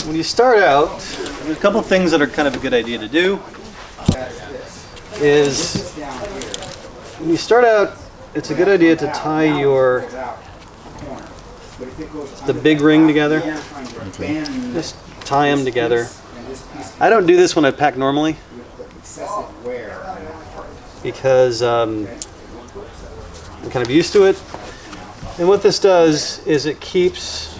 When you start out, there's a couple of things that are kind of a good idea to do. Is when you start out, it's a good idea to tie the big ring together. Okay. Just tie them together. I don't do this when I pack normally because I'm kind of used to it. And what this does is it keeps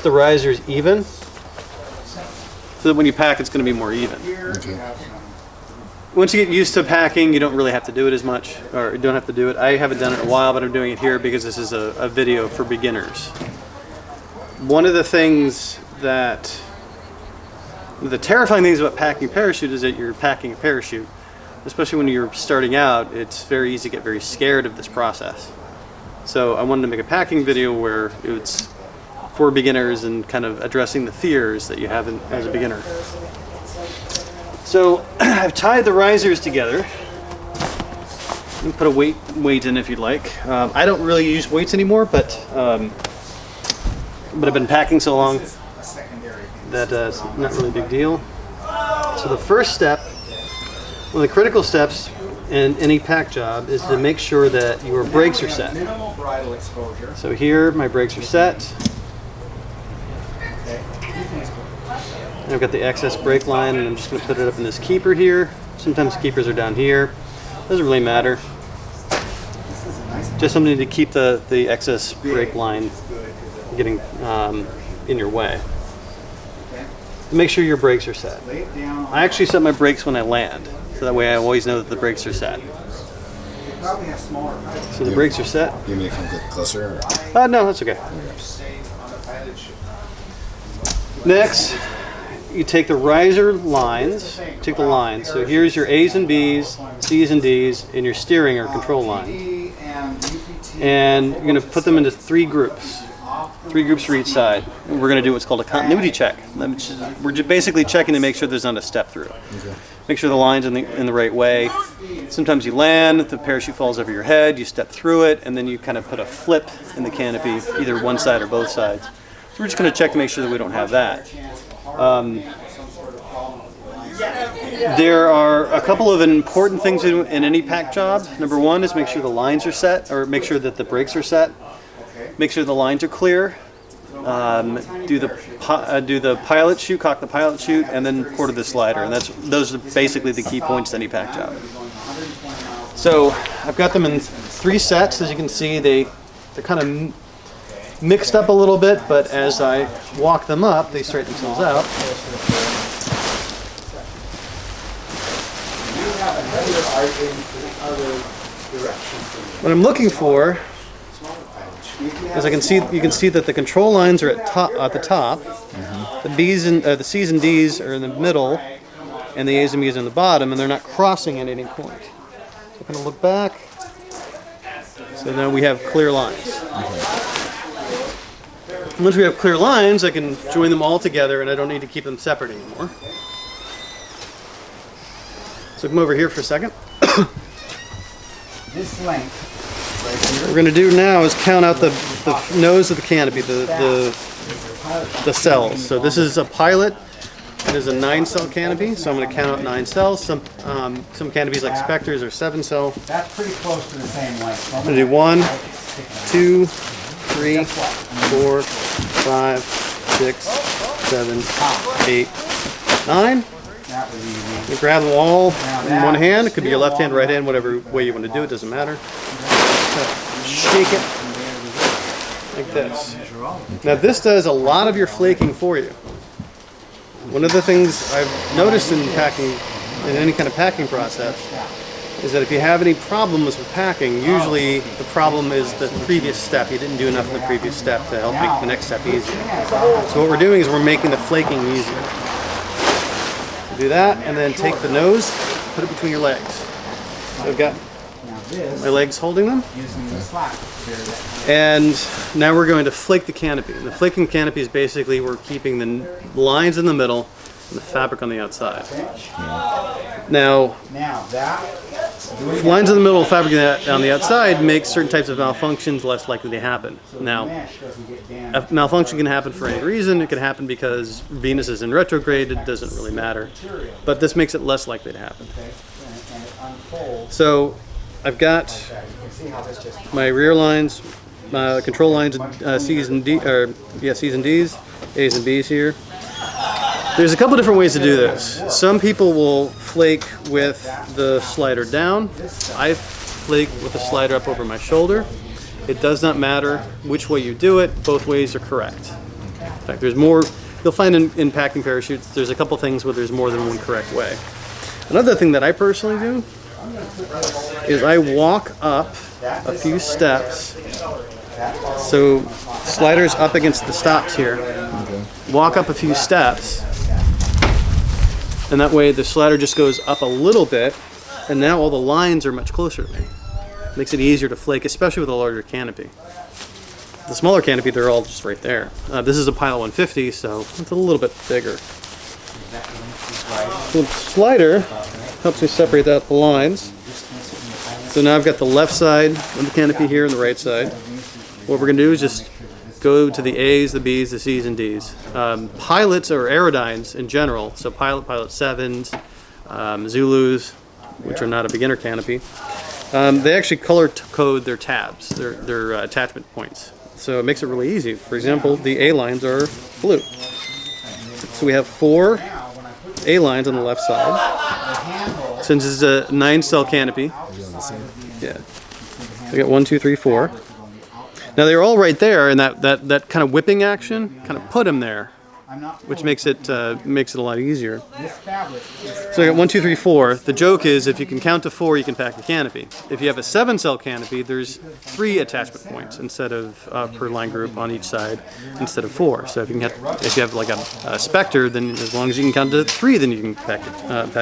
the risers even, so that when you pack, it's going to be more even. Okay. Once you get used to packing, you don't really have to do it as much, or you don't have to do it. I haven't done it in a while, but I'm doing it here because this is a video for beginners. One of the things the terrifying things about packing a parachute is that you're packing a parachute. Especially when you're starting out, it's very easy to get very scared of this process. So I wanted to make a packing video where it's for beginners and kind of addressing the fears that you have as a beginner. So I've tied the risers together. You can put a weight in if you'd like. I don't really use weights anymore, but I've been packing so long that it's not really a big deal. So the first step, one of the critical steps in any pack job is to make sure that your brakes are set. So here my brakes are set. And I've got the excess brake line and I'm just going to put it up in this keeper here. Sometimes keepers are down here. Doesn't really matter. Just something to keep the excess brake line getting in your way. Make sure your brakes are set. I actually set my brakes when I land, so that way I always know that the brakes are set. So the brakes are set. You want me to come closer? Or? No, that's okay. Next, you take the riser lines, take the lines. So here's your A's and B's, C's and D's, and your steering or control line. And you're going to put them into three groups for each side. And we're going to do what's called a continuity check. We're just basically checking to make sure there's not a step through. Okay. Make sure the line's in the right way. Sometimes you land, the parachute falls over your head, you step through it, and then you kind of put a flip in the canopy, either one side or both sides. So we're just going to check to make sure that we don't have that. There are a couple of important things in any pack job. Number one is make sure the lines are set, or make sure that the brakes are set. Make sure the lines are clear. Do the pilot chute, cock the pilot chute, and then quarter the slider. And those are basically the key points to any pack job. So I've got them in three sets. As you can see, they're kind of mixed up a little bit, but as I walk them up, they straighten themselves out. What I'm looking for is you can see that the control lines are at the top. Mm-hmm. The C's and D's are in the middle, and the A's and B's are in the bottom, and they're not crossing at any point. So I'm going to look back. So now we have clear lines. Okay. Once we have clear lines, I can join them all together, and I don't need to keep them separate anymore. So come over here for a second. This length. What we're going to do now is count out the nose of the canopy, the cells. So this is a pilot. It is a 9-cell canopy, so I'm going to count out 9 cells. Some canopies like Spectres are 7-cell. That's pretty close to the same length. I'm going to do 1, 2, 3, 4, 5, 6, 7, 8, 9. You grab them all in one hand. It could be your left hand, right hand, whatever way you want to do it, doesn't matter. Shake it like this. Now this does a lot of your flaking for you. One of the things I've noticed in any kind of packing process, is that if you have any problems with packing, usually the problem is the previous step. You didn't do enough in the previous step to help make the next step easier. So what we're doing is we're making the flaking easier. So do that, and then take the nose, put it between your legs. So I've got my legs holding them. And now we're going to flake the canopy. And the flaking canopy is basically we're keeping the lines in the middle and the fabric on the outside. Now lines in the middle of fabric on the outside make certain types of malfunctions less likely to happen. Now, a malfunction can happen for any reason. It can happen because Venus is in retrograde. It doesn't really matter. But this makes it less likely to happen. So I've got my rear lines, control lines, C's and D, C's and D's, A's and B's here. There's a couple different ways to do this. Some people will flake with the slider down. I flake with the slider up over my shoulder. It does not matter which way you do it. Both ways are correct. In fact, there's more. You'll find in packing parachutes, there's a couple things where there's more than one correct way. Another thing that I personally do is I walk up a few steps. So slider's up against the stops here. Walk up a few steps. And that way the slider just goes up a little bit, and now all the lines are much closer to me. Makes it easier to flake, especially with a larger canopy. The smaller canopy, they're all just right there. This is a Pilot 150, so it's a little bit bigger. The slider helps me separate out the lines. So now I've got the left side of the canopy here and the right side. What we're going to do is just go to the A's, the B's, the C's, and D's. Pilots or aerodynes in general, so Pilot 7s, Zulus, which are not a beginner canopy, they actually color code their tabs, their attachment points. So it makes it really easy. For example, the A lines are blue. So we have 4 A lines on the left side. Since it's a 9-cell canopy, yeah, we got 1, 2, 3, 4. Now they're all right there, and that kind of whipping action kind of put them there, which makes it a lot easier. So I got 1, 2, 3, 4. The joke is if you can count to 4, you can pack the canopy. If you have a 7-cell canopy, there's 3 attachment points instead of per line group on each side instead of 4. So if you have like a Spectre, then as long as you can count to 3, then you can pack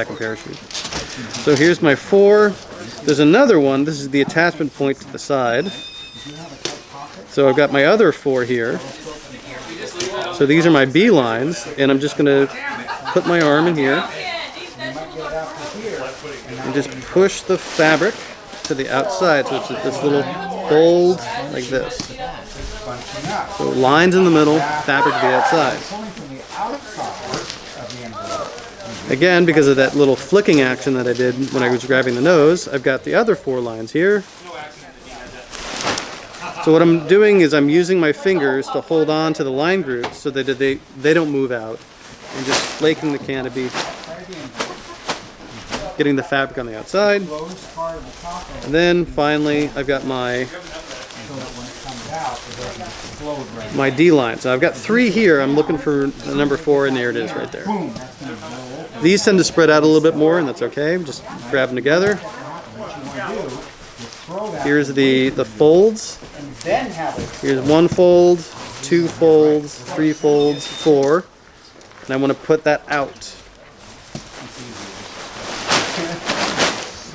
a parachute. So here's my 4. There's another one. This is the attachment point to the side. So I've got my other 4 here. So these are my B lines, and I'm just going to put my arm in here and just push the fabric to the outside. So it's this little fold like this. So lines in the middle, fabric to the outside. Again, because of that little flicking action that I did when I was grabbing the nose, I've got the other 4 lines here. So what I'm doing is I'm using my fingers to hold on to the line groups so that they don't move out. I'm just flaking the canopy, getting the fabric on the outside. And then finally I've got my D line. So I've got 3 here. I'm looking for the number 4, and there it is right there. These tend to spread out a little bit more, and that's okay. Just grab them together. Here's the folds. Here's 1 fold, 2 folds, 3 folds, 4. And I want to put that out.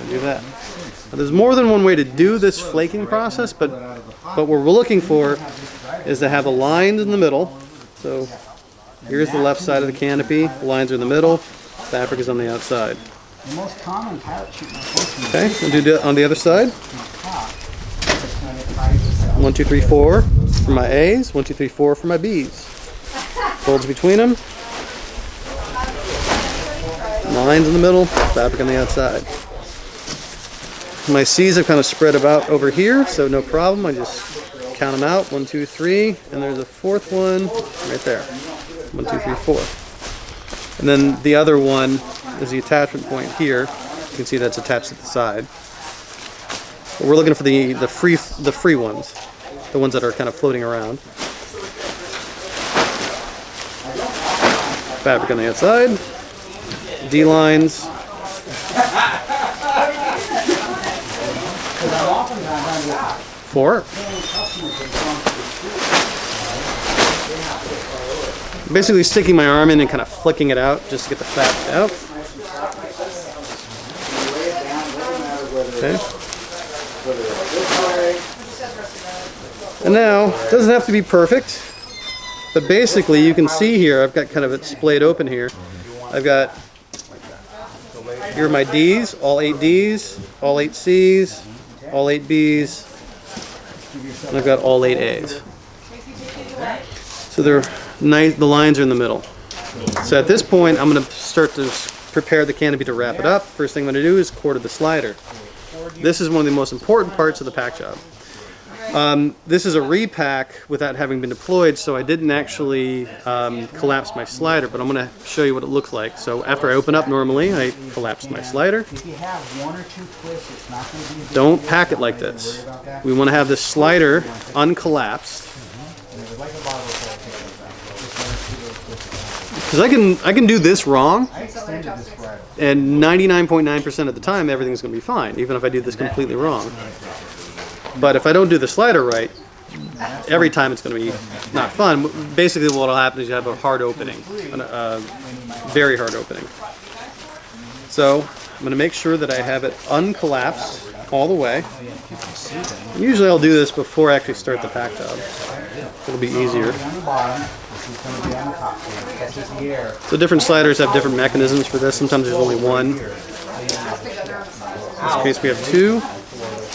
I'll do that. Now, there's more than one way to do this flaking process, but what we're looking for is to have the lines in the middle. So here's the left side of the canopy. The lines are in the middle. Fabric is on the outside. Okay, we'll do it on the other side. 1, 2, 3, 4 for my A's. 1, 2, 3, 4 for my B's. Folds between them. Lines in the middle. Fabric on the outside. My C's are kind of spread about over here, so no problem. I just count them out. 1, 2, 3, and there's a 4th one right there. 1, 2, 3, 4. And then the other one is the attachment point here. You can see that's attached to the side. But we're looking for the free ones, the ones that are kind of floating around. Fabric on the outside. D lines. Four. Basically sticking my arm in and kind of flicking it out just to get the fabric out. Okay. And now, it doesn't have to be perfect, but basically you can see here, I've got kind of it splayed open here. I've got Here are my Ds, all 8 Ds, all 8 Cs, all 8 Bs, and I've got all 8 A's. So they're nice, the lines are in the middle. So at this point, I'm going to start to prepare the canopy to wrap it up. First thing I'm going to do is quarter the slider. This is one of the most important parts of the pack job. This is a repack without having been deployed, so I didn't actually collapse my slider, but I'm going to show you what it looks like. So after I open up normally, I collapse my slider. Don't pack it like this. We want to have this slider uncollapsed. Because I can do this wrong, and 99.9% of the time everything's going to be fine, even if I do this completely wrong. But if I don't do the slider right, every time it's going to be not fun. Basically what will happen is you have a hard opening, a very hard opening. So I'm going to make sure that I have it uncollapsed all the way. Usually I'll do this before I actually start the pack job. It'll be easier. So different sliders have different mechanisms for this. Sometimes there's only one. In this case we have two.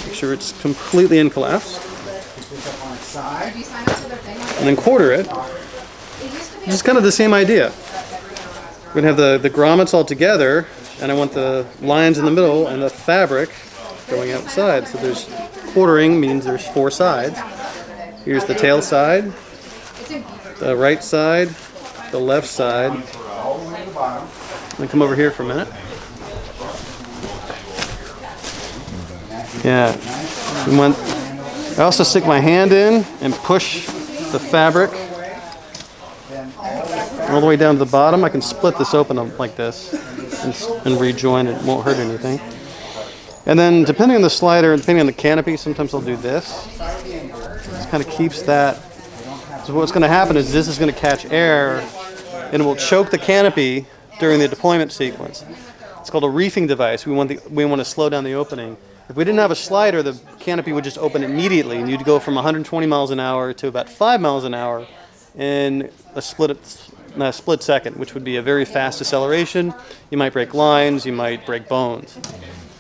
Make sure it's completely uncollapsed. And then quarter it. This is kind of the same idea. We're going to have the grommets all together, and I want the lines in the middle and the fabric going outside. So there's quartering means there's 4 sides. Here's the tail side, the right side, the left side. Let me come over here for a minute. Yeah. I also stick my hand in and push the fabric all the way down to the bottom. I can split this open like this and rejoin it. It won't hurt anything. And then depending on the slider and depending on the canopy, sometimes I'll do this. This kind of keeps that. So what's going to happen is this is going to catch air and it will choke the canopy during the deployment sequence. It's called a reefing device. We want to slow down the opening. If we didn't have a slider, the canopy would just open immediately, and you'd go from 120 miles an hour to about 5 miles an hour in a split second, which would be a very fast acceleration. You might break lines, you might break bones.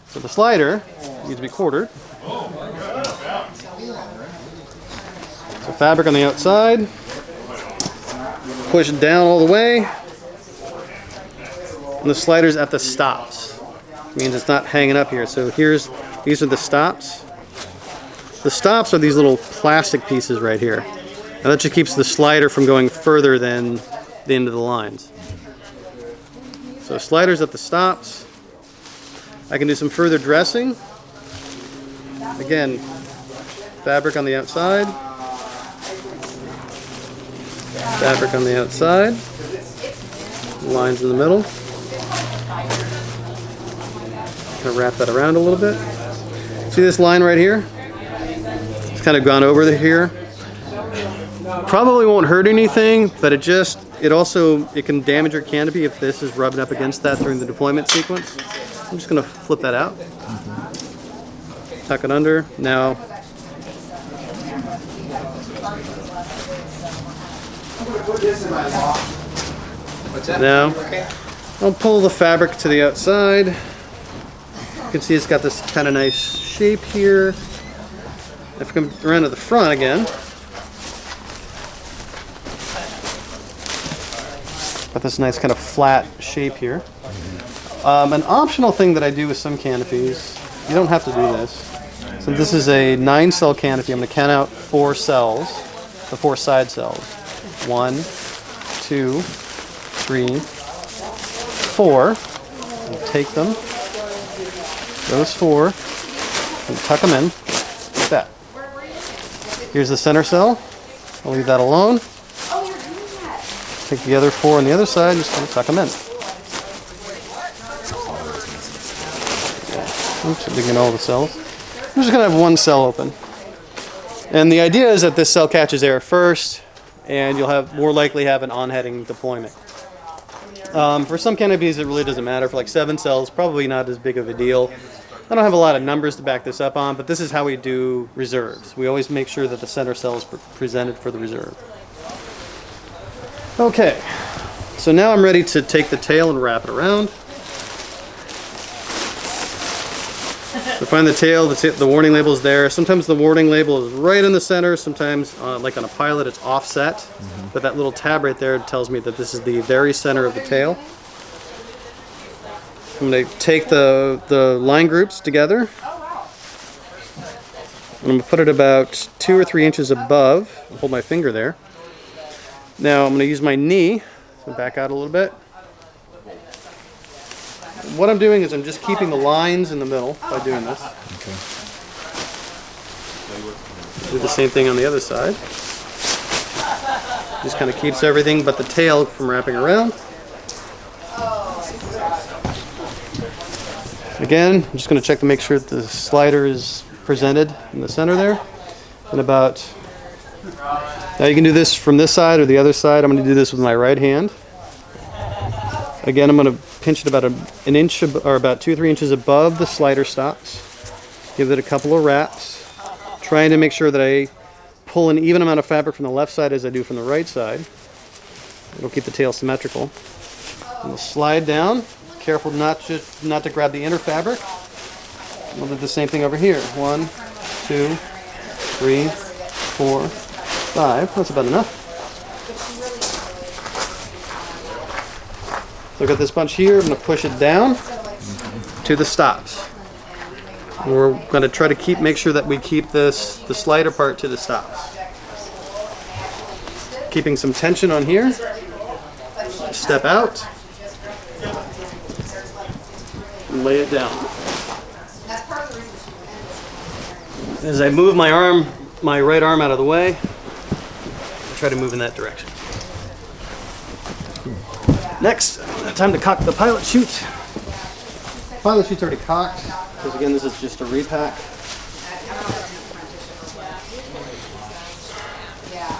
So the slider needs to be quartered. So fabric on the outside, push it down all the way, and the slider's at the stops. It means it's not hanging up here. So these are the stops. The stops are these little plastic pieces right here. And that just keeps the slider from going further than the end of the lines. So sliders at the stops. I can do some further dressing. Again, fabric on the outside. Fabric on the outside. Lines in the middle. Kind of wrap that around a little bit. See this line right here? It's kind of gone over here. Probably won't hurt anything, but it can damage your canopy if this is rubbing up against that during the deployment sequence. I'm just going to flip that out. Tuck it under. Now, I'll pull the fabric to the outside. You can see it's got this kind of nice shape here. If I come around to the front again, got this nice kind of flat shape here. An optional thing that I do with some canopies, you don't have to do this. So this is a 9-cell canopy. I'm going to count out 4 cells, the 4 side cells. 1, 2, 3, 4. I'll take them. Those 4, and tuck them in, like that. Here's the center cell. I'll leave that alone. Take the other 4 on the other side and just kind of tuck them in. Oops, I'm digging all the cells. I'm just going to have 1 cell open. And the idea is that this cell catches air first, and you'll more likely have an on-heading deployment. For some canopies, it really doesn't matter. For like 7 cells, probably not as big of a deal. I don't have a lot of numbers to back this up on, but this is how we do reserves. We always make sure that the center cell is presented for the reserve. Okay, so now I'm ready to take the tail and wrap it around. find the tail, the warning label is there. Sometimes the warning label is right in the center. Sometimes, like on a pilot, it's offset. But that little tab right there tells me that this is the very center of the tail. I'm going to take the line groups together. I'm going to put it about 2 or 3 inches above. I'll hold my finger there. Now I'm going to use my knee. So back out a little bit. What I'm doing is I'm just keeping the lines in the middle by doing this. Okay. Do the same thing on the other side. Just kind of keeps everything but the tail from wrapping around. Again, I'm just going to check to make sure that the slider is presented in the center there. And about, now you can do this from this side or the other side. I'm going to do this with my right hand. Again, I'm going to pinch it about an inch or about 2 or 3 inches above the slider stops. Give it a couple of wraps. Trying to make sure that I pull an even amount of fabric from the left side as I do from the right side. It'll keep the tail symmetrical. And we'll slide down. Careful not to grab the inner fabric. We'll do the same thing over here. 1, 2, 3, 4, 5. That's about enough. So I've got this bunch here. I'm going to push it down to the stops. And we're going to try to make sure that we keep the slider part to the stops. Keeping some tension on here. Step out. And lay it down. As I move my right arm out of the way, I try to move in that direction. Next, time to cock the pilot chute. Pilot chute's already cocked, because again, this is just a repack.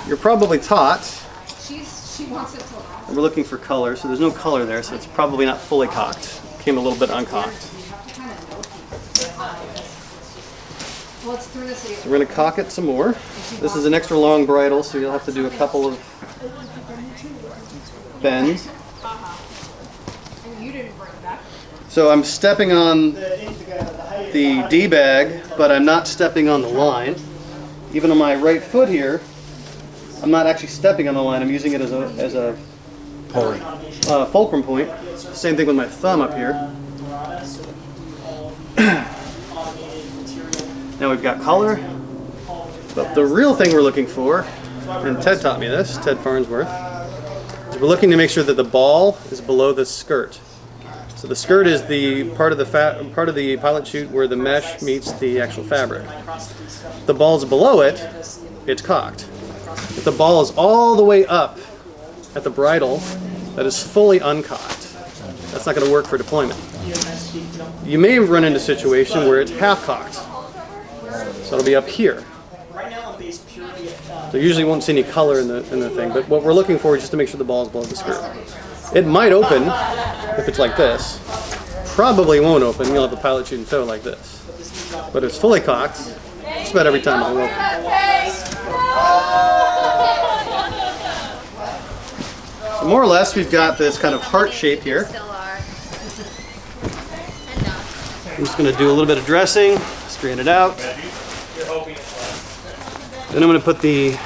You're probably taught. We're looking for color, so there's no color there, so it's probably not fully cocked. Came a little bit uncocked. So we're going to cock it some more. This is an extra long bridle, so you'll have to do a couple of bends. So I'm stepping on the D-bag, but I'm not stepping on the line. Even on my right foot here, I'm not actually stepping on the line. I'm using it as a fulcrum point. Same thing with my thumb up here. Now we've got color, but the real thing we're looking for, and Ted taught me this, Ted Farnsworth, is we're looking to make sure that the ball is below the skirt. So the skirt is the part of the pilot chute where the mesh meets the actual fabric. If the ball's below it, it's cocked. If the ball is all the way up at the bridle, that is fully uncocked. That's not going to work for deployment. You may run into a situation where it's half cocked. So it'll be up here. So you usually won't see any color in the thing, but what we're looking for is just to make sure the ball is below the skirt. It might open if it's like this. Probably won't open. You'll have the pilot chute in tow like this. But if it's fully cocked, just about every time it'll open. So more or less, we've got this kind of heart shape here. I'm just going to do a little bit of dressing, straighten it out. Then I'm going to put the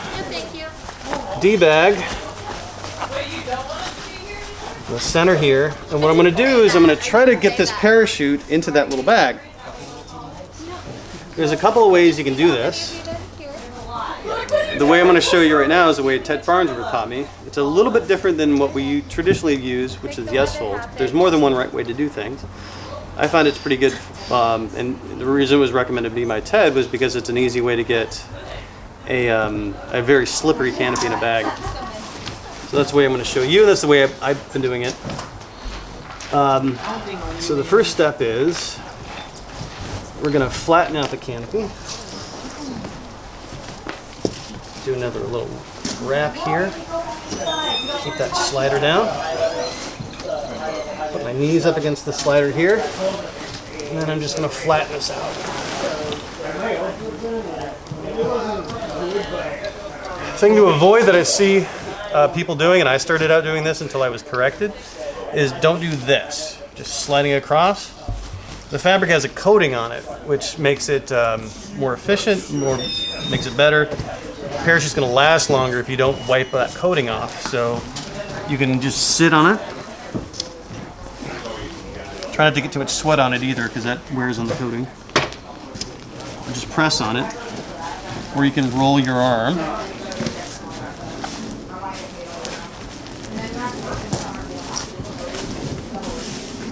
D-bag in the center here. And what I'm going to do is I'm going to try to get this parachute into that little bag. There's a couple of ways you can do this. The way I'm going to show you right now is the way Ted Farnsworth taught me. It's a little bit different than what we traditionally use, which is yes fold. There's more than one right way to do things. I find it's pretty good, and the reason it was recommended to me by Ted was because it's an easy way to get a very slippery canopy in a bag. So that's the way I'm going to show you. That's the way I've been doing it. So the first step is we're going to flatten out the canopy. Do another little wrap here. Keep that slider down. Put my knees up against the slider here. And then I'm just going to flatten this out. Thing to avoid that I see people doing, and I started out doing this until I was corrected, is don't do this. Just sliding across. the fabric has a coating on it, which makes it more efficient, makes it better. The parachute's going to last longer if you don't wipe that coating off. So you can just sit on it. Try not to get too much sweat on it either, because that wears on the coating. Or just press on it, or you can roll your arm.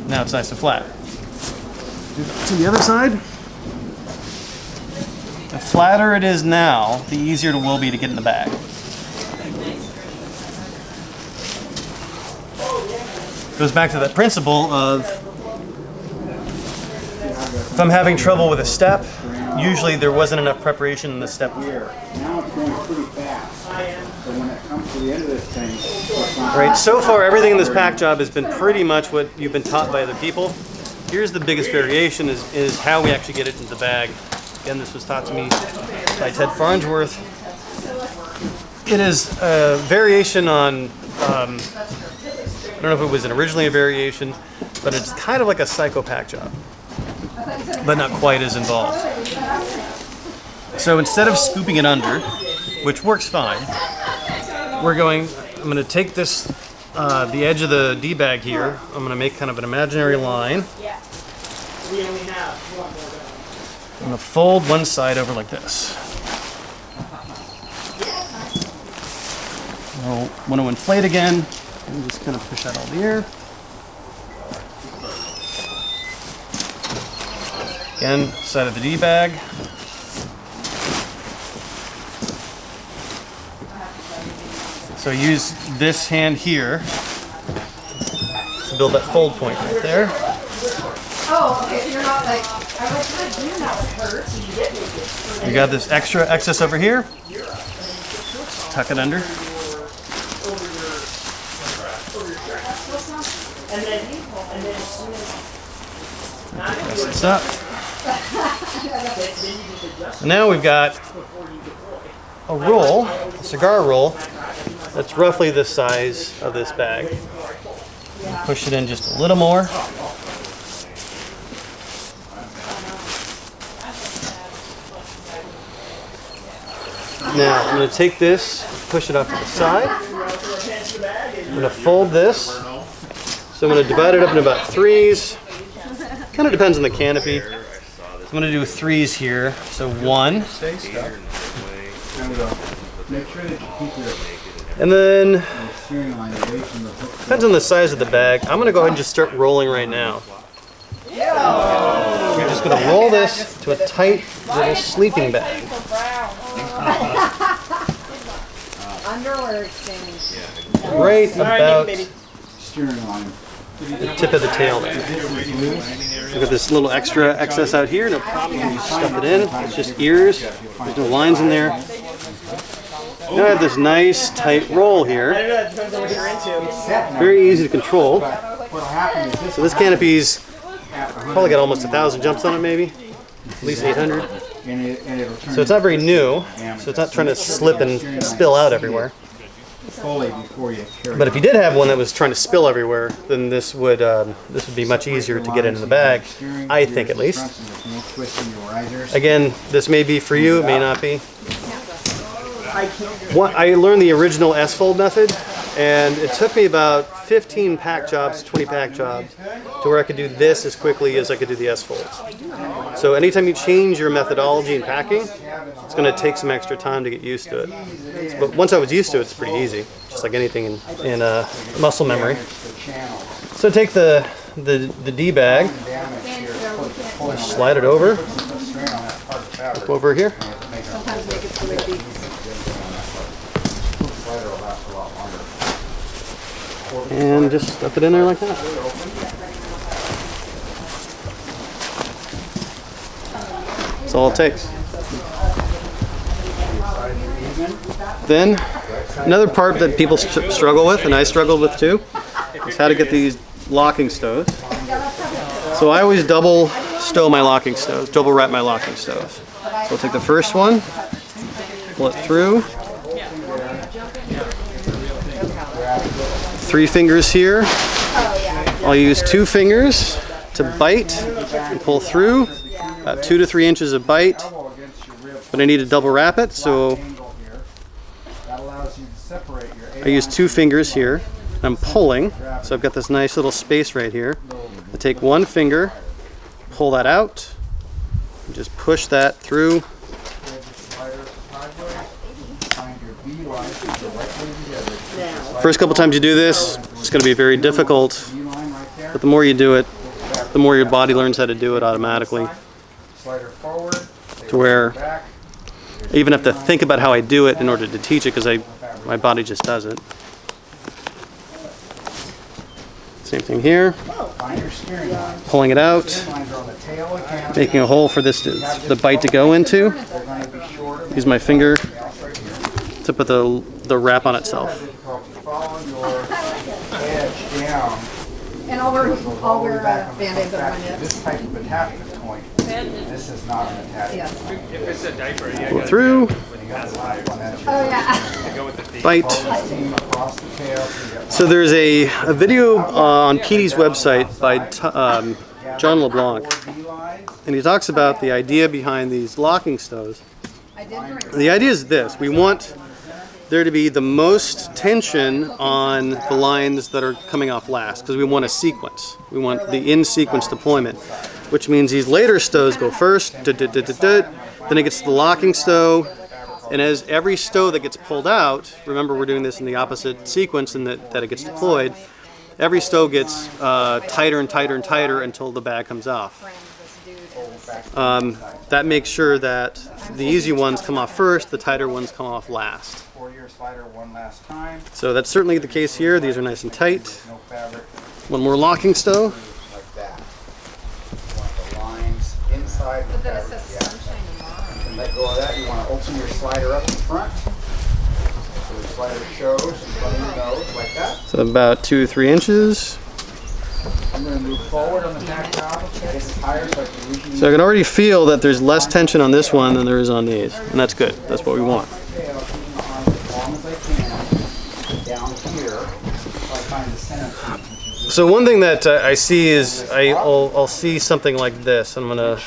Now it's nice and flat. To the other side. The flatter it is now, the easier it will be to get in the bag. Goes back to that principle of if I'm having trouble with a step, usually there wasn't enough preparation in the step before. Now it's going pretty fast. So when it comes to the end of this thing, All right, so far everything in this pack job has been pretty much what you've been taught by other people. Here's the biggest variation is how we actually get it into the bag. Again, this was taught to me by Ted Farnsworth. It is a variation on, I don't know if it was originally a variation, but it's kind of like a psycho pack job, but not quite as involved. So instead of scooping it under, which works fine, I'm going to take this, the edge of the D-bag here, I'm going to make kind of an imaginary line. I'm going to fold one side over like this. I'll want to inflate again, and just kind of push out all the air. Again, side of the D-bag. So use this hand here to build that fold point right there. Oh, okay, so you're not like, I was trying to do that with her. You got this extra excess over here. Tuck it under. Press this up. And now we've got a roll, a cigar roll, that's roughly the size of this bag. Push it in just a little more. Now I'm going to take this, push it off to the side. I'm going to fold this. So I'm going to divide it up into about threes. Kind of depends on the canopy. I'm going to do threes here. So one. And then, depends on the size of the bag. I'm going to go ahead and just start rolling right now. You're just going to roll this to a tight little sleeping bag. Underwear exchange. Right about steering line. the tip of the tail there. Look at this little extra excess out here. No problem. You stuff it in. It's just ears. There's no lines in there. Now I have this nice tight roll here. Very easy to control. So this canopy's probably got almost 1,000 jumps on it, maybe. At least 800. So it's not very new. So it's not trying to slip and spill out everywhere. But if you did have one that was trying to spill everywhere, then this would be much easier to get into the bag, I think at least. Again, this may be for you, it may not be. I learned the original S-fold method, and it took me about 15 pack jobs, 20 pack jobs, to where I could do this as quickly as I could do the S-folds. So anytime you change your methodology in packing, it's going to take some extra time to get used to it. But once I was used to it, it's pretty easy, just like anything in muscle memory. So take the D-bag, slide it over, up over here. And just stuff it in there like that. That's all it takes. Then, another part that people struggle with, and I struggled with too, is how to get these locking stoves. So I always double stow my locking stoves, double wrap my locking stoves. So I'll take the first one, pull it through. 3 fingers here. I'll use 2 fingers to bite and pull through, about 2 to 3 inches of bite, but I need to double wrap it, so I use 2 fingers here. I'm pulling, so I've got this nice little space right here. I take 1 finger, pull that out, and just push that through. First couple times you do this, it's going to be very difficult, but the more you do it, the more your body learns how to do it automatically. To where I even have to think about how I do it in order to teach it, because my body just does it. Same thing here. Pulling it out, making a hole for the bite to go into. Use my finger to put the wrap on itself. And I'll wear Band-Aids over my nips. This type of attachment point. This is not an attachment point. If it's a diaper, you Go through. Oh yeah. go with the feet. Bite. So there's a video on Petey's website by John LeBlanc, and he talks about the idea behind these locking stows. The idea is this: we want there to be the most tension on the lines that are coming off last, because we want a sequence. We want the in-sequence deployment, which means these later stows go first, then it gets to the locking stow, and as every stow that gets pulled out, remember we're doing this in the opposite sequence and that it gets deployed, every stow gets tighter and tighter and tighter until the bag comes off. That makes sure that the easy ones come off first, the tighter ones come off last. So that's certainly the case here. These are nice and tight. One more locking stow. Like that. You want the lines inside the fabric. And let go of that. You want to open your slider up in front. So the slider shows in front of your nose like that. So about 2 or 3 inches. I'm going to move forward on the back top. Get it higher so I can usually. So I can already feel that there's less tension on this one than there is on these, and that's good. That's what we want. So one thing that I see is I'll see something like this. I'm gonna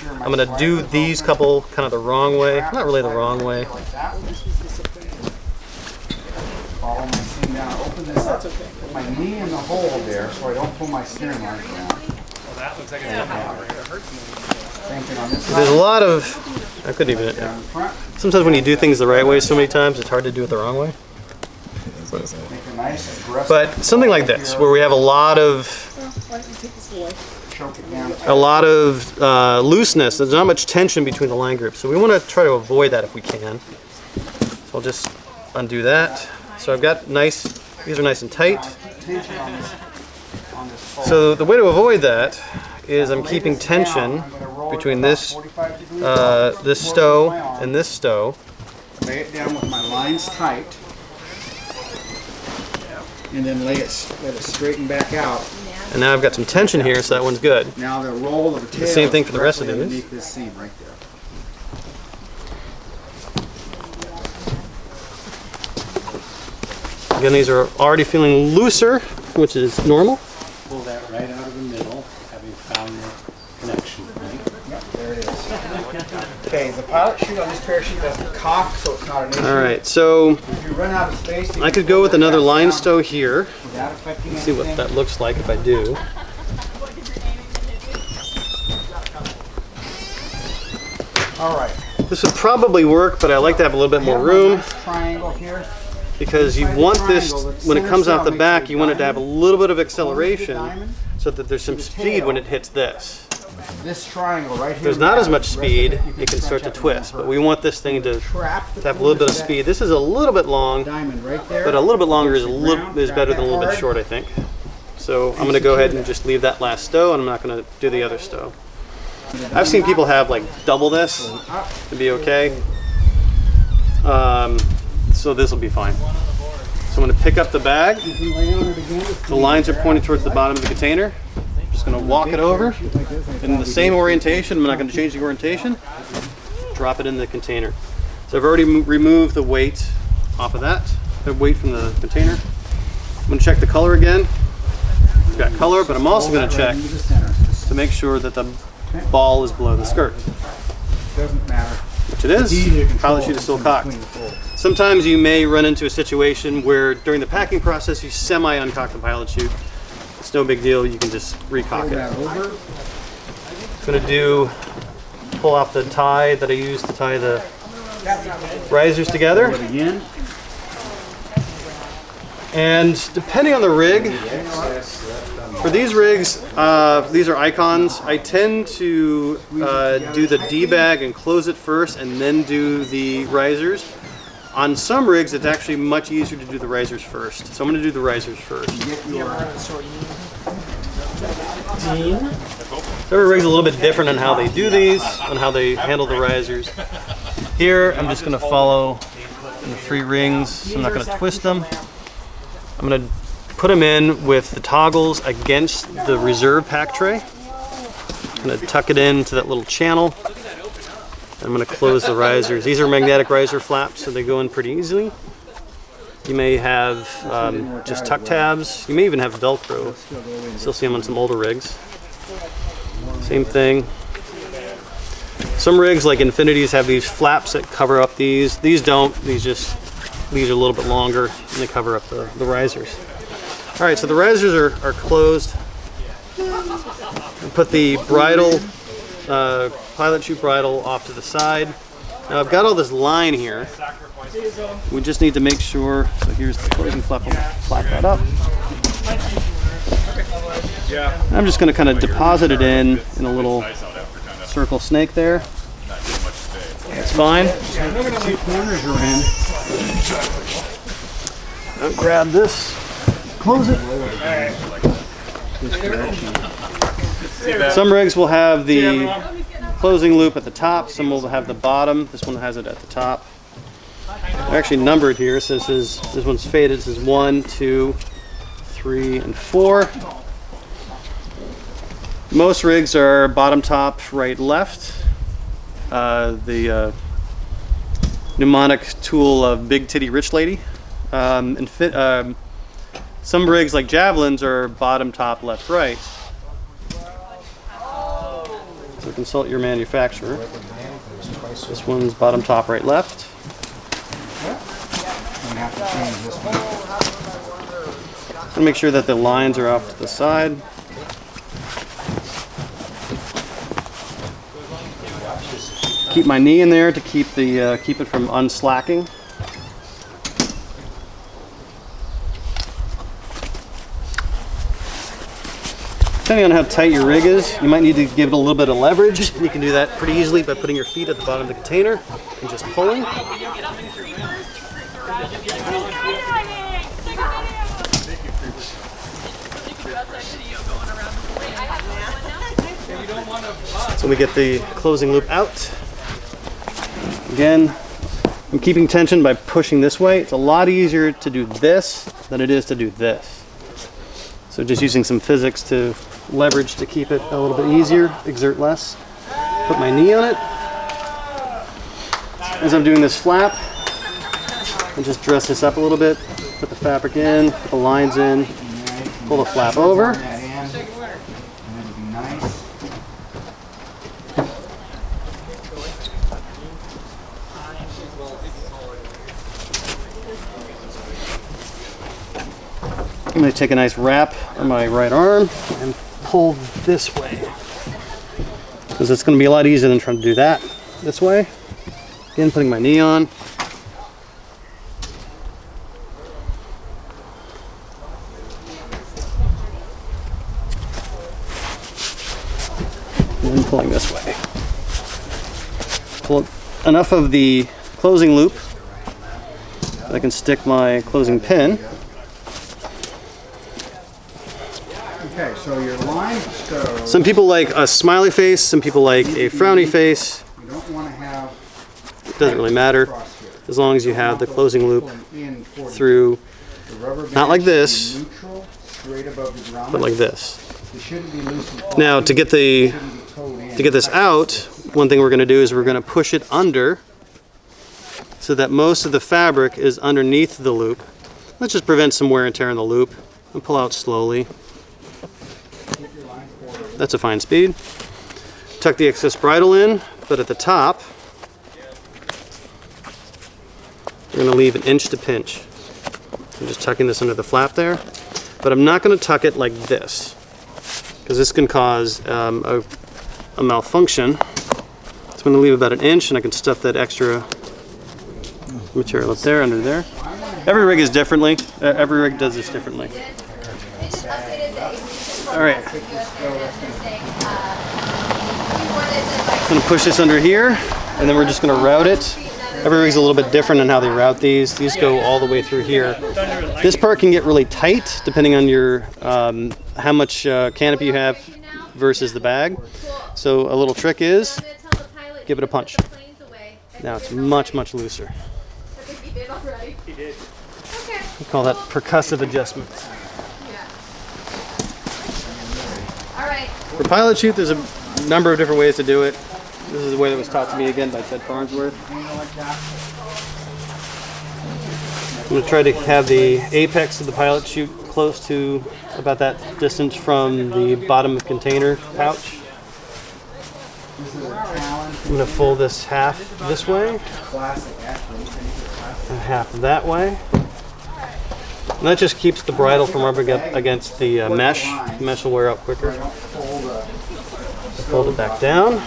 do these couple kind of the wrong way. Not really the wrong way. Follow my seam down. Open this up. Put my knee in the hole there so I don't pull my steering line down. Well, that looks like it's Same thing on this side. There's a lot of I couldn't even. Down in front. Sometimes when you do things the right way so many times, it's hard to do it the wrong way. Make a nice aggressive. But something like this, where we have a lot of Choke it down. looseness. There's not much tension between the line groups, so we want to try to avoid that if we can. So I'll just undo that. So I've got these are nice and tight. Tension on this fold. So the way to avoid that is I'm keeping tension between this this stow and this stow. Lay it down with my lines tight. And then let it straighten back out. And now I've got some tension here, so that one's good. Now the roll of the tail. same thing for the rest of directly these. underneath this seam right there. Again, these are already feeling looser, which is normal. Pull that right out of the middle, having found your connection point. Yep, there it is. Okay, the pilot chute on this parachute doesn't cock, so it's not an issue. All right, so If you run out of space, you I can could go with pull it another back line down stow here. without affecting See what anything. that looks like if I do. All right. This would probably work, but I like to have a little bit more room Nice triangle here. because you want this, when it comes out the back, you want it to have a little bit of acceleration so that there's some speed when it hits this. This triangle right here. There's not as much speed, it can start to twist, but we want this thing to have a little bit of speed. This is a little bit long, Diamond right there. but a little bit longer is better than a little bit short, I think. So I'm going to go ahead and just leave that last stow, and I'm not going to do the other stow. I've seen people have like double this to be okay. So this will be fine. So I'm going to pick up the bag. The lines are pointed towards the bottom of the container. I'm just going to walk it over in the same orientation. I'm not going to change the orientation. Drop it in the container. So I've already removed the weight off of that, the weight from the container. I'm going to check the color again. It's got color, but I'm also going to check to make sure that the ball is below the skirt. Doesn't matter. Which it is. Pilot chute is still cocked. Sometimes you may run into a situation where during the packing process you semi-uncock the pilot chute. It's no big deal, you can just recock it. I'm going to pull off the tie that I used to tie the risers together. Again. And depending on the rig, for these rigs, these are icons. I tend to do the D-bag and close it first and then do the risers. On some rigs, it's actually much easier to do the risers first. So I'm going to do the risers first. Every rig's a little bit different on how they do these, on how they handle the risers. Here, I'm just going to follow the 3 rings, so I'm not going to twist them. I'm going to put them in with the toggles against the reserve pack tray. I'm going to tuck it into that little channel. I'm going to close the risers. These are magnetic riser flaps, so they go in pretty easily. You may have just tuck tabs. You may even have Velcro. Still see them on some older rigs. Same thing. Some rigs like Infinities have these flaps that cover up these. These don't. These are a little bit longer and they cover up the risers. All right, so the risers are closed. And put the bridle, pilot chute bridle off to the side. Now I've got all this line here. We just need to make sure, so here's the closing flap, I'll flap that up. I'm just going to kind of deposit it in a little circle snake there. That's fine. 2 corners are in. I'll grab this, close it. Some rigs will have the closing loop at the top, some will have the bottom. This one has it at the top. They're actually numbered here, so this one's faded. This is 1, 2, 3, and 4. Most rigs are bottom, top, right, left. The mnemonic tool of Big Titty Rich Lady. Some rigs like Javelins are bottom, top, left, right. So consult your manufacturer. This one's bottom, top, right, left. And make sure that the lines are off to the side. Keep my knee in there to keep it from unslacking. Depending on how tight your rig is, you might need to give it a little bit of leverage. You can do that pretty easily by putting your feet at the bottom of the container and just pulling. So we get the closing loop out. Again, I'm keeping tension by pushing this way. It's a lot easier to do this than it is to do this. So just using some physics to leverage to keep it a little bit easier, exert less. Put my knee on it. As I'm doing this flap, and just dress this up a little bit. Put the fabric in, put the lines in, pull the flap over. I'm going to take a nice wrap on my right arm and pull this way, because it's going to be a lot easier than trying to do that this way. Again, putting my knee on. And then pulling this way. Pull enough of the closing loop that I can stick my closing pin. Okay, so your line stove. Some people like a smiley face, some people like a frowny face. You don't want to have. It doesn't really matter as long as you have the closing loop through, not like this, but like this. Now to get this out, one thing we're going to do is we're going to push it under so that most of the fabric is underneath the loop. Let's just prevent some wear and tear in the loop and pull out slowly. That's a fine speed. Tuck the excess bridle in, but at the top, we're going to leave an inch to pinch. I'm just tucking this under the flap there, but I'm not going to tuck it like this, because this can cause a malfunction. So I'm going to leave about an inch, and I can stuff that extra material up there, under there. Every rig is differently. Every rig does this differently. All right. I'm going to push this under here, and then we're just going to route it. Every rig's a little bit different in how they route these. These go all the way through here. This part can get really tight depending on your how much canopy you have versus the bag. So a little trick is give it a punch. Now it's much, much looser. He did. We call that percussive adjustment. For pilot chute, there's a number of different ways to do it. This is the way that was taught to me again by Ted Farnsworth. I'm going to try to have the apex of the pilot chute close to about that distance from the bottom of the container pouch. I'm going to fold this half this way and half that way. And that just keeps the bridle from rubbing up against the mesh. The mesh will wear out quicker. Fold it back down.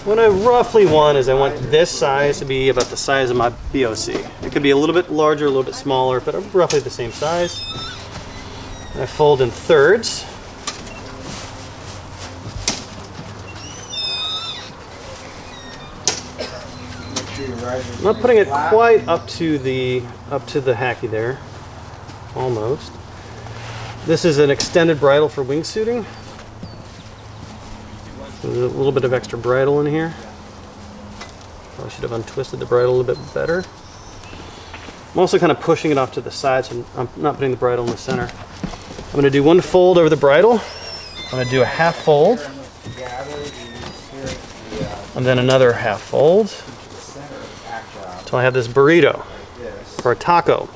What I roughly want is I want this size to be about the size of my BOC. It could be a little bit larger, a little bit smaller, but roughly the same size. I fold in thirds. I'm not putting it quite up to the hacky there. Almost. This is an extended bridle for wingsuiting. There's a little bit of extra bridle in here. Probably should have untwisted the bridle a little bit better. I'm also kind of pushing it off to the side, so I'm not putting the bridle in the center. I'm going to do one fold over the bridle. I'm going to do a half fold. And then another half fold. Until I have this burrito, or a taco.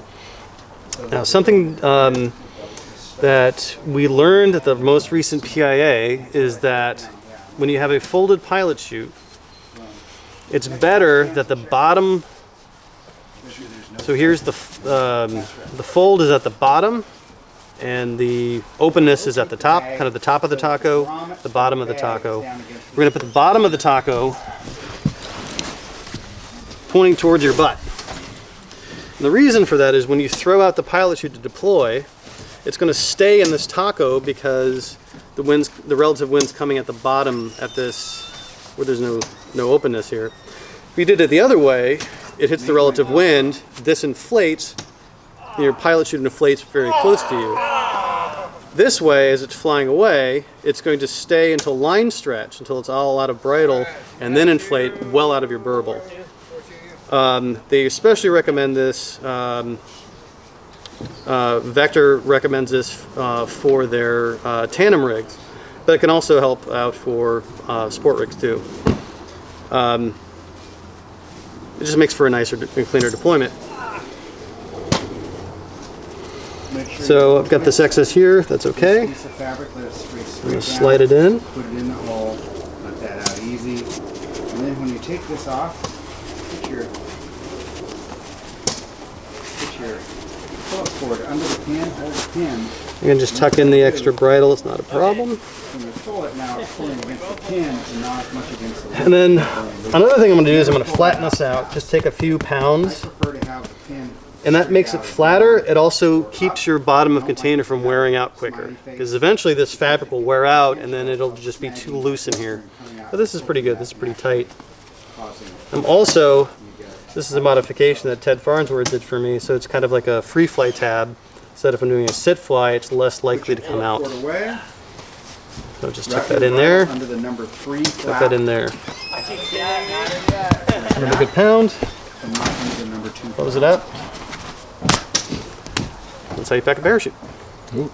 Now something that we learned at the most recent PIA is that when you have a folded pilot chute, it's better that the bottom, so here's the fold is at the bottom and the openness is at the top, kind of the top of the taco, the bottom of the taco. We're going to put the bottom of the taco pointing towards your butt. And the reason for that is when you throw out the pilot chute to deploy, it's going to stay in this taco because the relative wind's coming at the bottom at this, where there's no openness here. If you did it the other way, it hits the relative wind, this inflates, and your pilot chute inflates very close to you. This way, as it's flying away, it's going to stay until line stretch, until it's all out of bridle, and then inflate well out of your burble. They especially recommend this, Vector recommends this for their tandem rigs, but it can also help out for sport rigs too. It just makes for a nicer and cleaner deployment. So I've got this excess here, that's okay. I'm going to slide it in. Put it in the hole, let that out easy. And then when you take this off, put your cord under the pin, hold the pin. You can just tuck in the extra bridle, it's not a problem. When you pull it now, it's pulling against the pin and not as much against the And then another thing I'm going to do is I'm going to flatten this out, just take a few pounds. I prefer to have the pin. And that makes it flatter. It also keeps your bottom of container from wearing out quicker. Because eventually this fabric will wear out and then it'll just be too loose in here. But this is pretty good, this is pretty tight. This is a modification that Ted Farnsworth did for me, so it's kind of like a free fly tab. Instead of doing a sit fly, it's less likely to come out. So just tuck that in there. Under the number 3 tuck that in there. Another good pound. Close it up. That's how you pack a parachute. Ooh.